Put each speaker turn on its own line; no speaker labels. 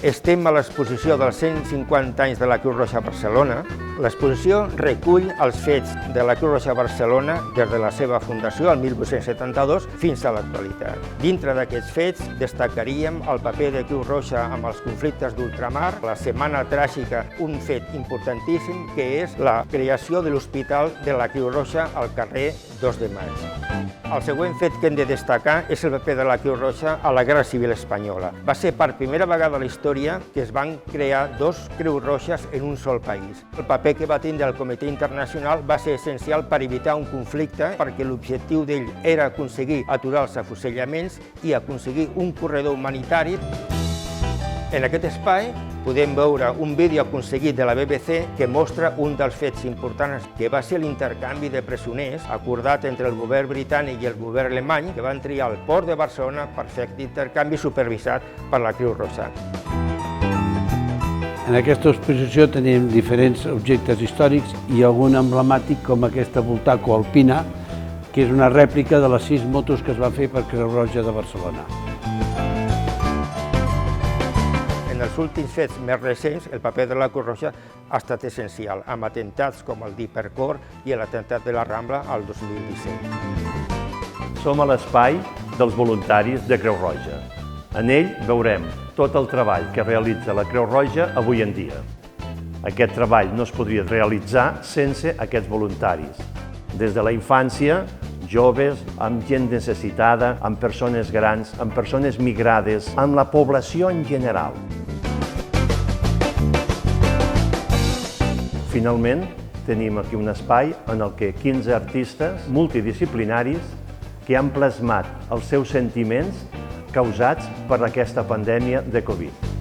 Estem a l'exposició dels 150 anys de la Creu Roja a Barcelona. L'exposició recull els fets de la Creu Roja a Barcelona des de la seva fundació, el 1872, fins a l'actualitat. Dintre d'aquests fets destacaríem el paper de Creu Roja amb els conflictes d'ultramar, la Setmana Tràgica, un fet importantíssim que és la creació de l'Hospital de la Creu Roja al carrer 2 de Maig. El següent fet que hem de destacar és el paper de la Creu Roja a la Guerra Civil Espanyola. Va ser per primera vegada a la història que es van crear dos Creus Roges en un sol país. El paper que va tindre el Comitè Internacional va ser essencial per evitar un conflicte, perquè l'objectiu d'ell era aconseguir aturar els afusellaments i aconseguir un corredor humanitari. En aquest espai podem veure un vídeo aconseguit de la BBC que mostra un dels fets importants, que va ser l'intercanvi de presoners acordat entre el govern britànic i el govern alemany, que van triar el port de Barcelona per fer aquest intercanvi supervisat per la Creu Roja.
En aquesta exposició tenim diferents objectes històrics i algun emblemàtic com aquesta Bultaco alpina, que és una rèplica de les 6 motos que es van fer per Creu Roja de Barcelona.
En els últims fets més recents, el paper de la Creu Roja ha estat essencial, amb atemptats com el d'Hipercor i l'atemptat de la Rambla al 2017.
Som a l'espai dels voluntaris de Creu Roja. En ell veurem tot el treball que realitza la Creu Roja avui en dia. Aquest treball no es podria realitzar sense aquests voluntaris. Des de la infància, joves, amb gent necessitada, amb persones grans, amb persones migrades, amb la població en general. Finalment, tenim aquí un espai en el que 15 artistes multidisciplinaris que han plasmat els seus sentiments causats per aquesta pandèmia de Covid.